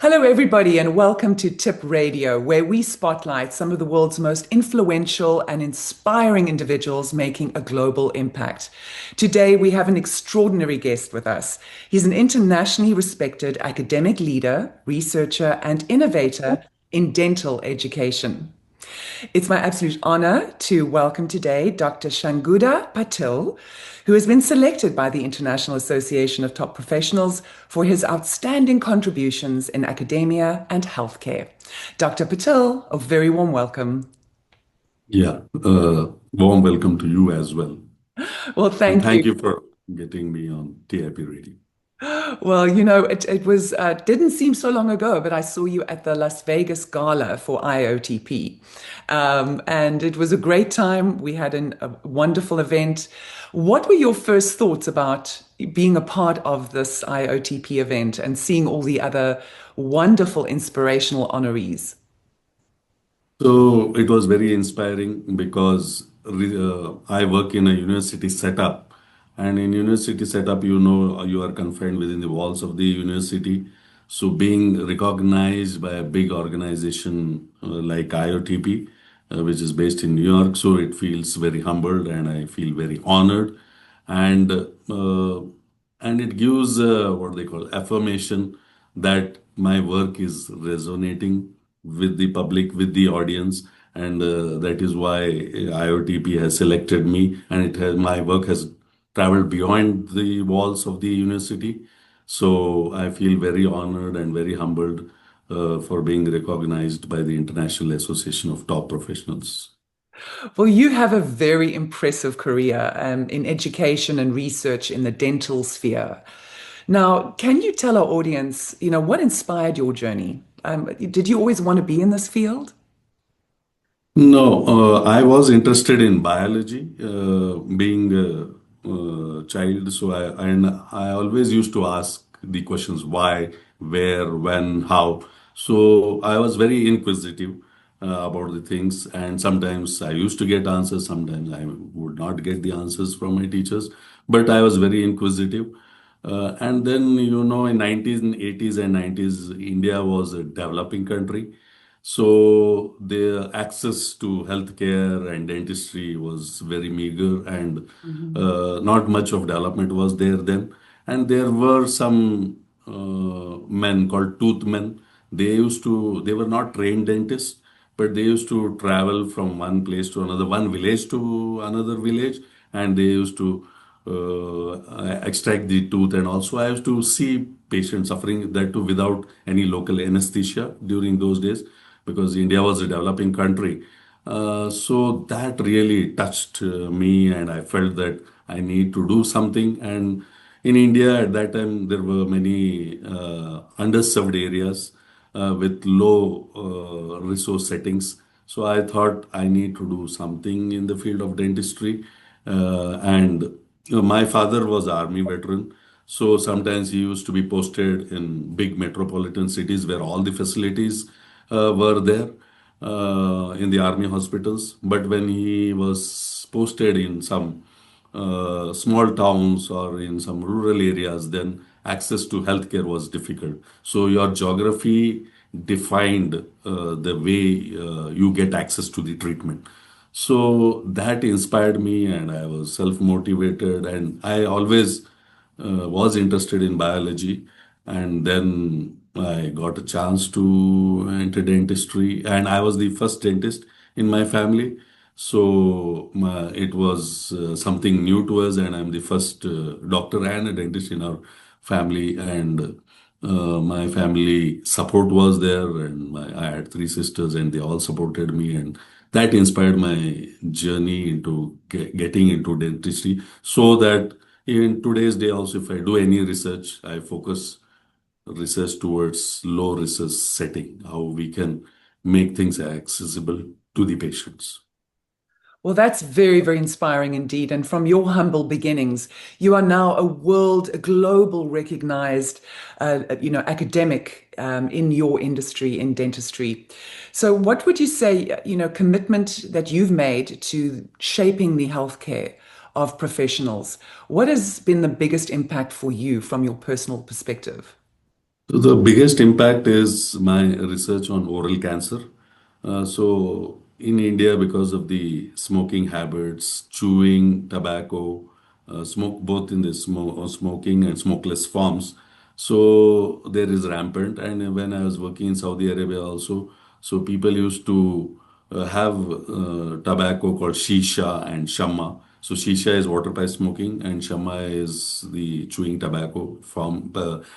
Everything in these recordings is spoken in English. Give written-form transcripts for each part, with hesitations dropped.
Hello, everybody, and welcome to Tip Radio, where we spotlight some of the world's most influential and inspiring individuals making a global impact. Today, we have an extraordinary guest with us. He's an internationally respected academic leader, researcher, and innovator in dental education. It's my absolute honor to welcome today Dr. Shankargouda Patil, who has been selected by the International Association of Top Professionals for his outstanding contributions in academia and healthcare. Dr. Patil, a very warm welcome. Yeah, warm welcome to you as well. Well, And thank you. thank you for getting me on TIP Radio. Well, it was didn't seem so long ago, but I saw you at the Las Vegas Gala for IOTP. And it was a great time. We had a wonderful event. What were your first thoughts about being a part of this IOTP event and seeing all the other wonderful inspirational honorees? So it was very inspiring because I work in a university setup, and in university setup, you are confined within the walls of the university. So being recognized by a big organization like IOTP, which is based in New York, so it feels very humbled, and I feel very honored, and uh, and it gives what they call affirmation that my work is resonating with the public, with the audience, and that is why IOTP has selected me, and my work has traveled beyond the walls of the university. So I feel very honored and very humbled for being recognized by the International Association of Top Professionals. Well, you have a very impressive career in education and research in the dental sphere. Now, can you tell our audience, what inspired your journey? Did you always want to be in this field? No, I was interested in biology, being a child. I always used to ask the questions why, where, when, how. So I was very inquisitive about the things, and sometimes I used to get answers, sometimes I would not get the answers from my teachers. But I was very inquisitive. And then, in 1980s and 90s, India was a developing country. So the access to healthcare and dentistry was very meager, and Mhm. not much of development was there then. And there were some men called tooth men. They were not trained dentists, but they used to travel from one place to another, one village to another village, and they used to extract the tooth. And also, I used to see patients suffering, that too without any local anesthesia during those days, because India was a developing country. So that really touched me, and I felt that I need to do something. And in India at that time, there were many underserved areas with low resource settings. So I thought I need to do something in the field of dentistry. And my father was army veteran. So sometimes he used to be posted in big metropolitan cities where all the facilities were there in the army hospitals. But when he was posted in some small towns or in some rural areas, then access to healthcare was difficult. So your geography defined the way you get access to the treatment. So that inspired me, and I was self-motivated, and I always was interested in biology. And then I got a chance to enter dentistry, and I was the first dentist in my family. So it was something new to us, and I'm the first doctor and a dentist in our family. And my family support was there, and I had three sisters, and they all supported me, and that inspired my journey into getting into dentistry. So that in today's day, also, if I do any research, I focus research towards low research setting, how we can make things accessible to the patients. Well, that's very, very inspiring indeed. And from your humble beginnings, you are now a global recognized, academic in your industry, in dentistry. So, what would you say, commitment that you've made to shaping the healthcare of professionals? What has been the biggest impact for you from your personal perspective? So the biggest impact is my research on oral cancer. So in India, because of the smoking habits, chewing, tobacco, smoke both in the smoking and smokeless forms. So there is rampant. And when I was working in Saudi Arabia also, so people used to have tobacco called shisha and shamma. So shisha is water pipe smoking, and shamma is the chewing tobacco from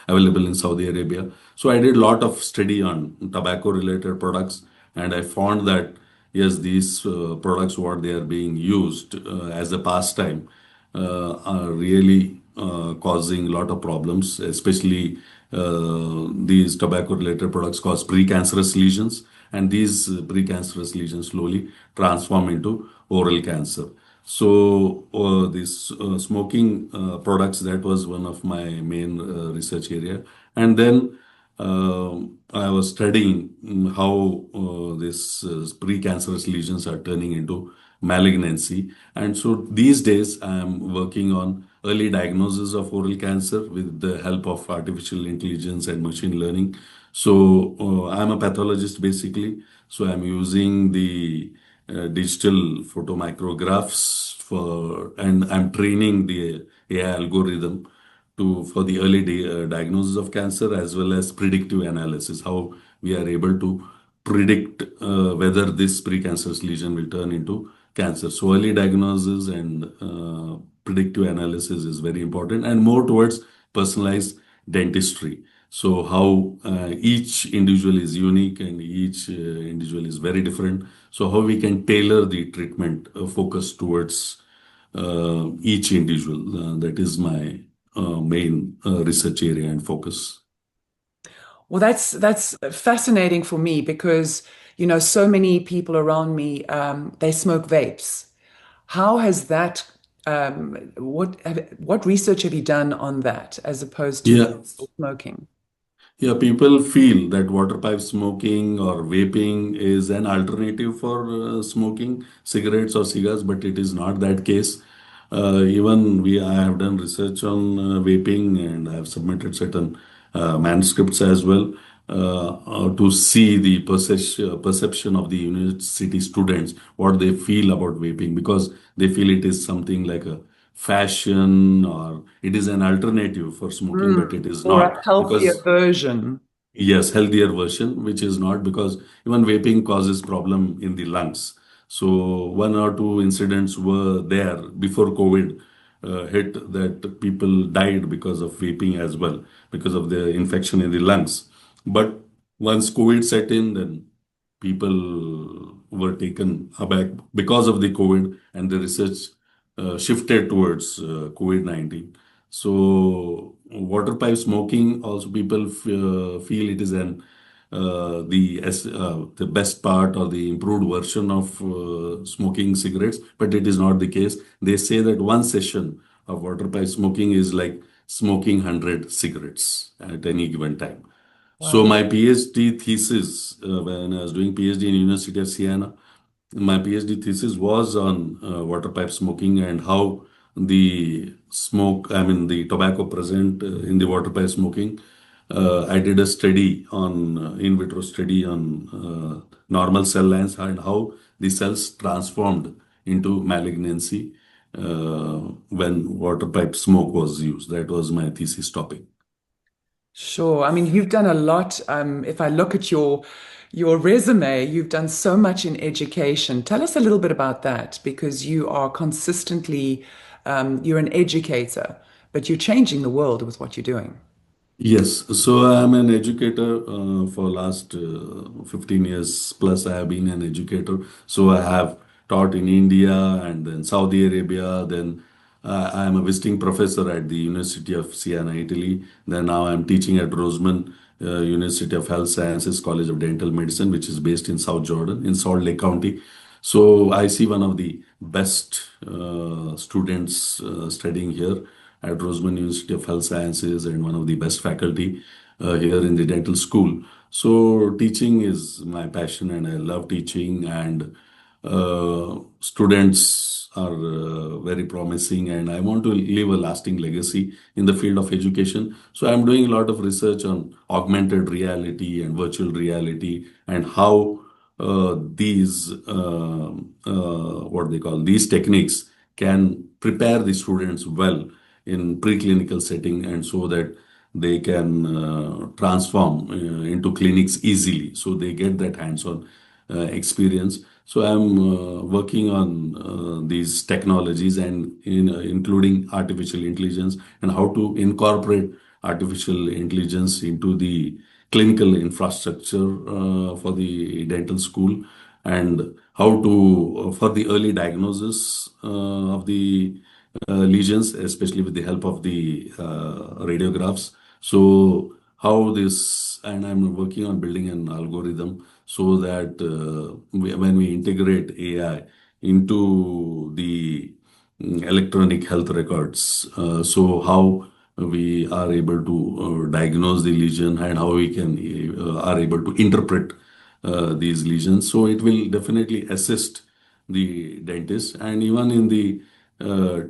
available in Saudi Arabia. So I did a lot of study on tobacco related products, and I found that yes, these products what they are being used as a pastime are really causing a lot of problems, especially these tobacco related products cause precancerous lesions, and these precancerous lesions slowly transform into oral cancer. So, these smoking products, that was one of my main research area. And then I was studying how these precancerous lesions are turning into malignancy. And so these days I am working on early diagnosis of oral cancer with the help of artificial intelligence and machine learning. So I'm a pathologist basically. So I'm using the digital photomicrographs and I'm training the AI algorithm to for the early diagnosis of cancer as well as predictive analysis, how we are able to predict whether this precancerous lesion will turn into cancer. So early diagnosis and predictive analysis is very important and more towards personalized dentistry. So how each individual is unique and each individual is very different. So how we can tailor the treatment focus towards each individual. That is my main research area and focus. Well, that's fascinating for me because, so many people around me, they smoke vapes. How has that, what research have you done on that as opposed to Yeah, smoking? yeah, people feel that water pipe smoking or vaping is an alternative for smoking cigarettes or cigars, but it is not that case. I have done research on vaping and I have submitted certain manuscripts as well to see the perception of the university students, what they feel about vaping, because they feel it is something like a fashion or it is an alternative for smoking, but it is Or a not healthier because version. yes, healthier version, which is not because even vaping causes problem in the lungs. So one or two incidents were there before COVID hit that people died because of vaping as well, because of the infection in the lungs. But once COVID set in, then people were taken aback because of the COVID and the research shifted towards COVID-19. So water pipe smoking also people feel it is the best part or the improved version of smoking cigarettes, but it is not the case. They say that one session of water pipe smoking is like smoking 100 cigarettes at any given time. So Wow. my PhD thesis, when I was doing PhD in University of Siena, my PhD thesis was on water pipe smoking and how the tobacco present in the water pipe smoking. I did a study on in vitro study on normal cell lines and how the cells transformed into malignancy when water pipe smoke was used. That was my thesis topic. Sure. I mean, you've done a lot. If I look at your resume, you've done so much in education. Tell us a little bit about that because you are consistently, you're an educator, but you're changing the world with what you're doing. Yes, so I'm an educator for last 15 years plus. I have been an educator. So I have taught in India and then Saudi Arabia. Then I am a visiting professor at the University of Siena, Italy. Then now I'm teaching at Roseman University of Health Sciences College of Dental Medicine, which is based in South Jordan in Salt Lake County. So I see one of the best students studying here at Roseman University of Health Sciences and one of the best faculty here in the dental school. So teaching is my passion and I love teaching and students are very promising, and I want to leave a lasting legacy in the field of education. So I'm doing a lot of research on augmented reality and virtual reality and how these what they call these techniques can prepare the students well in preclinical setting, and so that they can transform into clinics easily, so they get that hands-on experience. So I'm working on these technologies, and including artificial intelligence, and how to incorporate artificial intelligence into the clinical infrastructure for the dental school, and how to for the early diagnosis of the lesions, especially with the help of the radiographs. So how this, and I'm working on building an algorithm so that when we integrate AI into the electronic health records, so how we are able to diagnose the lesion, and how we can are able to interpret these lesions. So it will definitely assist the dentist, and even in the uh,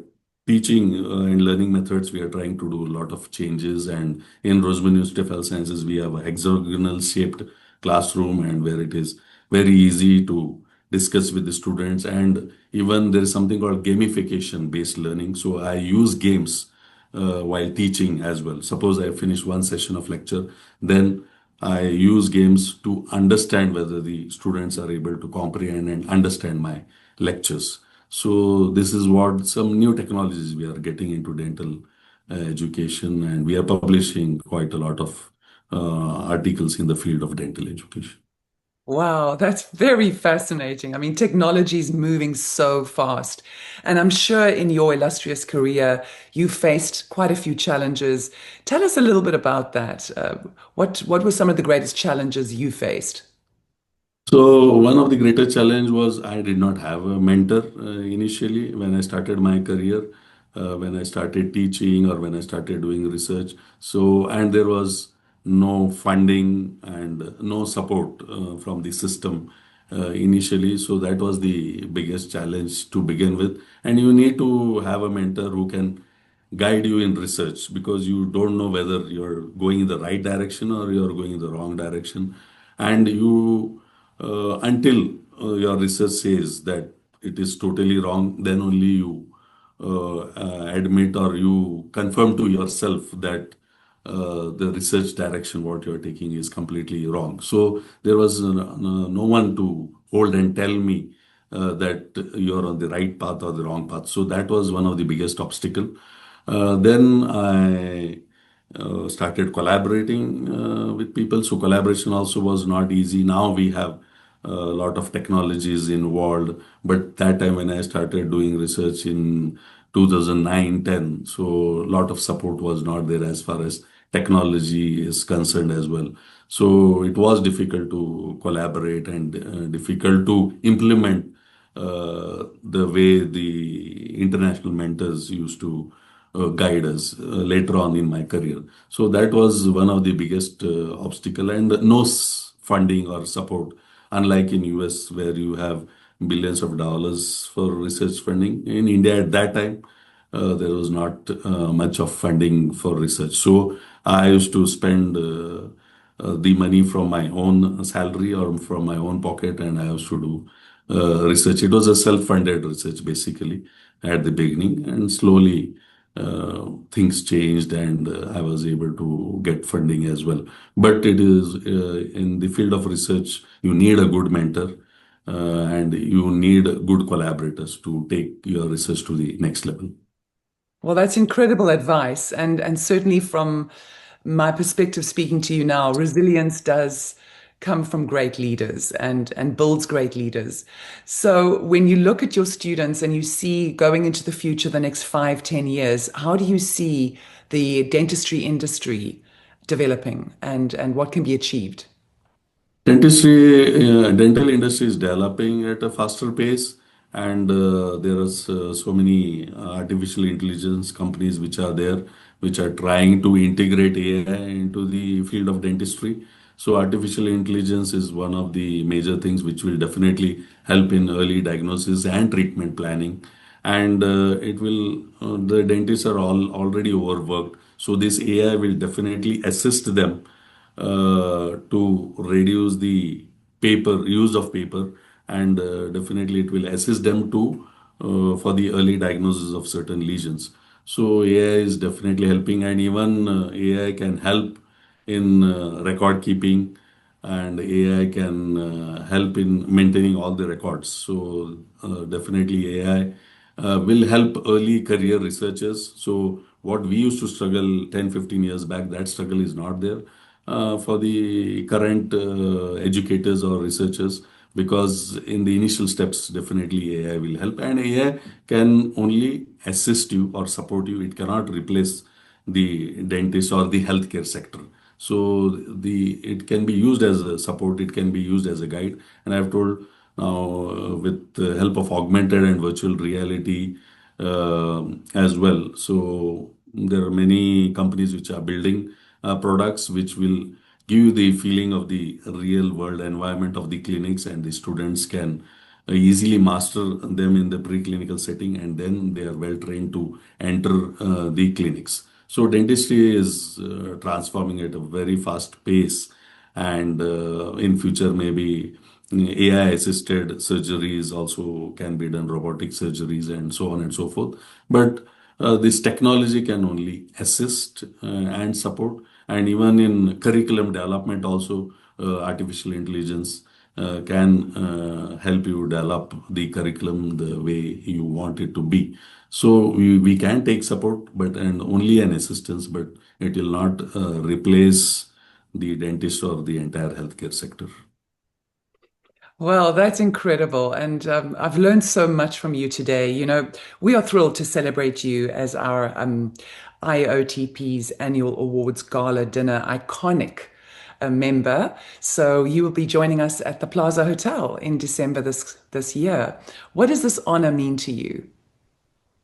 teaching and learning methods, we are trying to do a lot of changes. And in Roseman University of Health Sciences, we have a hexagonal shaped classroom, and where it is very easy to discuss with the students. And even there is something called gamification based learning. So I use games while teaching as well. Suppose I finish one session of lecture, then I use games to understand whether the students are able to comprehend and understand my lectures. So this is what some new technologies we are getting into dental education, and we are publishing quite a lot of articles in the field of dental education. Wow, that's very fascinating. I mean, technology is moving so fast. And I'm sure in your illustrious career, you faced quite a few challenges. Tell us a little bit about that. What were some of the greatest challenges you faced? So one of the greatest challenge was I did not have a mentor initially when I started my career, when I started teaching or when I started doing research. So, and there was no funding and no support from the system initially. So that was the biggest challenge to begin with. And you need to have a mentor who can guide you in research, because you don't know whether you're going in the right direction or you're going in the wrong direction. And you until your research says that it is totally wrong, then only you admit or you confirm to yourself that the research direction what you're taking is completely wrong. So there was no one to hold and tell me that you're on the right path or the wrong path. So that was one of the biggest obstacle. Then I started collaborating with people. So collaboration also was not easy. Now we have a lot of technologies involved, but that time when I started doing research in 2009-10, so a lot of support was not there as far as technology is concerned as well. So it was difficult to collaborate and difficult to implement the way the international mentors used to guide us later on in my career. So that was one of the biggest obstacle, and no funding or support, unlike in US where you have billions of dollars for research funding. In India at that time, there was not much of funding for research. So I used to spend the money from my own salary or from my own pocket, and I used to do research. It was a self-funded research basically at the beginning, and slowly things changed, and I was able to get funding as well. But it is in the field of research, you need a good mentor and you need good collaborators to take your research to the next level. Well, that's incredible advice. And certainly from my perspective, speaking to you now, resilience does come from great leaders and builds great leaders. So when you look at your students and you see going into the future, the next 5, 10 years, how do you see the dentistry industry developing and what can be achieved? Dental industry is developing at a faster pace, and there are so many artificial intelligence companies which are there, which are trying to integrate AI into the field of dentistry. So artificial intelligence is one of the major things which will definitely help in early diagnosis and treatment planning. and it will the dentists are all already overworked, so this AI will definitely assist them to reduce the paper use of paper, and definitely it will assist them to for the early diagnosis of certain lesions. So AI is definitely helping, and even AI can help in record keeping, and AI can help in maintaining all the records. So definitely AI will help early career researchers. So what we used to struggle 10, 15 years back, that struggle is not there for the current educators or researchers, because in the initial steps, definitely AI will help, and AI can only assist you or support you. It cannot replace the dentist or the healthcare sector. So the it can be used as a support, it can be used as a guide. And I've told now with the help of augmented and virtual reality as well. So there are many companies which are building products which will give you the feeling of the real world environment of the clinics, and the students can easily master them in the preclinical setting, and then they are well trained to enter the clinics. So dentistry is transforming at a very fast pace, and in future maybe AI assisted surgeries also can be done, robotic surgeries and so on and so forth. But this technology can only assist and support, and even in curriculum development also artificial intelligence can help you develop the curriculum the way you want it to be. So we can take support, but and only an assistance, but it will not replace the dentist or the entire healthcare sector. Well, that's incredible. And I've learned so much from you today. You know, we are thrilled to celebrate you as our IOTP's annual awards gala dinner iconic member. So you will be joining us at the Plaza Hotel in December this year. What does this honor mean to you?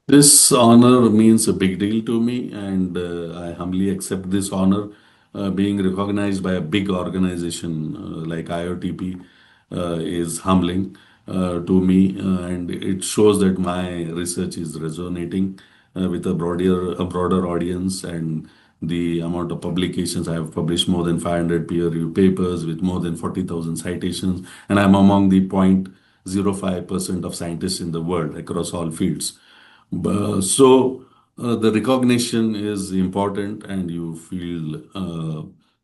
This honor means a big deal to me, and I humbly accept this honor. Being recognized by a big organization like IOTP is humbling to me, and it shows that my research is resonating with a broader audience, and the amount of publications I have published, more than 500 peer-reviewed papers with more than 40,000 citations, and I'm among the 0.05% of scientists in the world across all fields. So the recognition is important, and you feel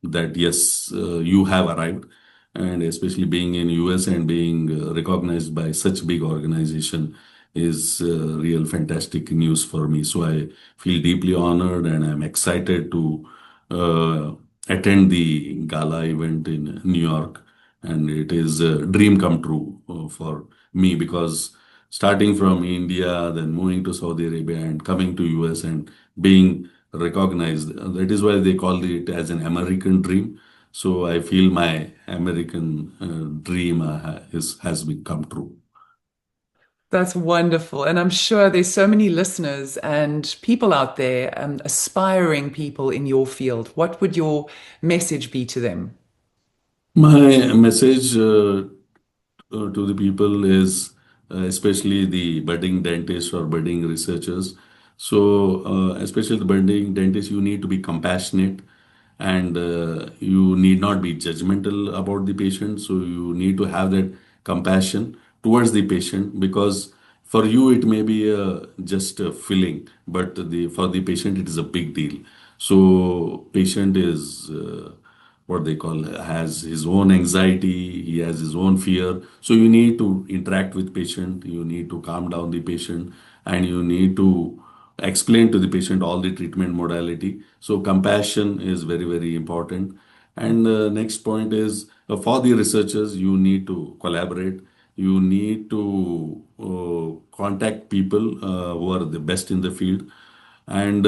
that yes, you have arrived, and especially being in US and being recognized by such big organization is real fantastic news for me. So I feel deeply honored, and I'm excited to uh, attend the gala event in New York, and it is a dream come true for me, because starting from India, then moving to Saudi Arabia and coming to US and being recognized. That is why they call it as an American dream. So I feel my American dream has become true. That's wonderful. And I'm sure there's so many listeners and people out there, aspiring people in your field. What would your message be to them? My message to the people is especially the budding dentists or budding researchers. So, especially the budding dentists, you need to be compassionate, and you need not be judgmental about the patient. So, you need to have that compassion towards the patient, because for you it may be just a filling, but for the patient it is a big deal. So, patient is what they call has his own anxiety, he has his own fear. So you need to interact with patient, you need to calm down the patient, and you need to explain to the patient all the treatment modality. So compassion is very, very important. And the next point is for the researchers, you need to collaborate. You need to contact people who are the best in the field, and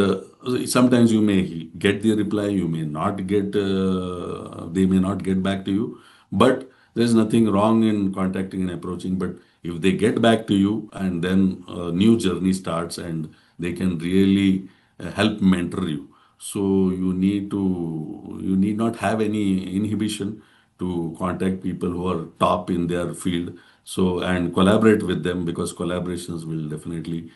sometimes you may get the reply, you may not get they may not get back to you, but there's nothing wrong in contacting and approaching. But if they get back to you, and then a new journey starts, and they can really help mentor you. So you need not have any inhibition to contact people who are top in their field, So, and collaborate with them because collaborations will definitely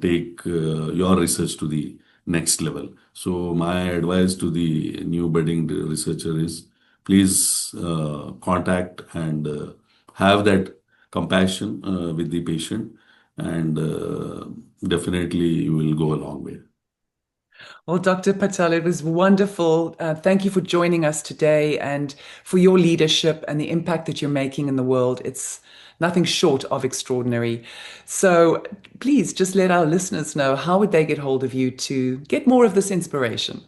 take your research to the next level. So, my advice to the new budding researcher is please contact and have that compassion with the patient, and definitely you will go a long way. Well, Dr. Patel, it was wonderful. Thank you for joining us today and for your leadership and the impact that you're making in the world. It's nothing short of extraordinary. So please just let our listeners know, how would they get hold of you to get more of this inspiration?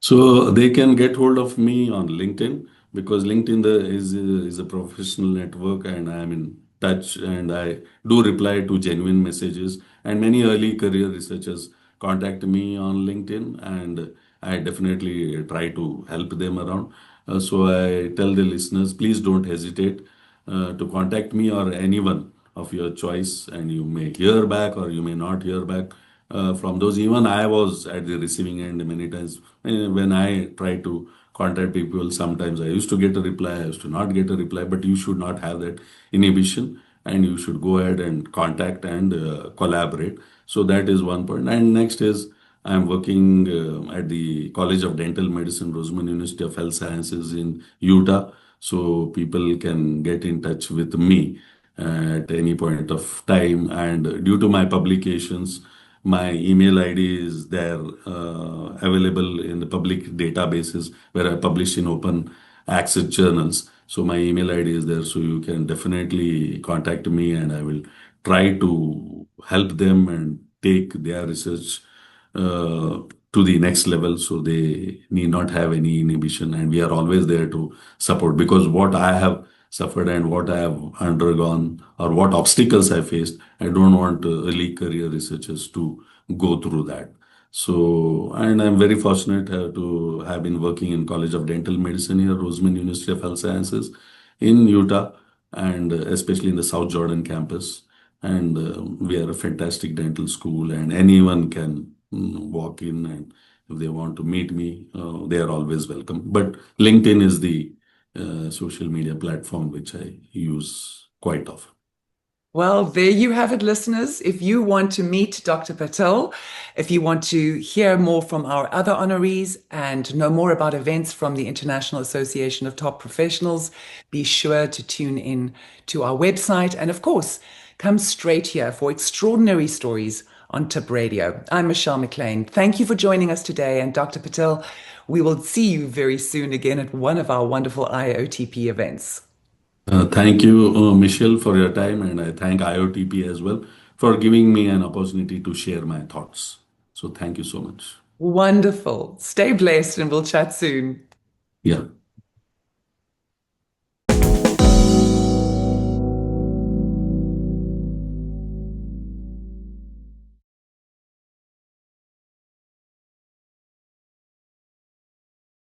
So they can get hold of me on LinkedIn because LinkedIn is a professional network, and I am in touch, and I do reply to genuine messages. And many early career researchers contact me on LinkedIn, and I definitely try to help them around. So I tell the listeners, please don't hesitate to contact me or anyone of your choice, and you may hear back or you may not hear back from those. Even I was at the receiving end many times. When I try to contact people, sometimes I used to get a reply, I used to not get a reply, but you should not have that inhibition, and you should go ahead and contact and collaborate. So that is one point. And next is I'm working at the College of Dental Medicine, Roseman University of Health Sciences in Utah. So people can get in touch with me at any point of time. And due to my publications, my email ID is there, available in the public databases where I publish in open access journals. So my email ID is there, so you can definitely contact me, and I will try to help them and take their research uh, to the next level, so they need not have any inhibition, and we are always there to support, because what I have suffered and what I have undergone or what obstacles I faced, I don't want early career researchers to go through that. So, and I'm very fortunate to have been working in College of Dental Medicine here, Roseman University of Health Sciences in Utah, and especially in the South Jordan campus. And we are a fantastic dental school, and anyone can walk in, and if they want to meet me, they are always welcome. But LinkedIn is the social media platform which I use quite often. Well, there you have it, listeners. If you want to meet Dr. Patel, if you want to hear more from our other honorees and know more about events from the International Association of Top Professionals, be sure to tune in to our website. And of course, come straight here for extraordinary stories on Tip Radio. I'm Michelle McLean. Thank you for joining us today. And Dr. Patel, we will see you very soon again at one of our wonderful IOTP events. Thank you, Michelle, for your time, and I thank IOTP as well for giving me an opportunity to share my thoughts. So, thank you so much. Wonderful. Stay blessed and we'll chat soon. Yeah.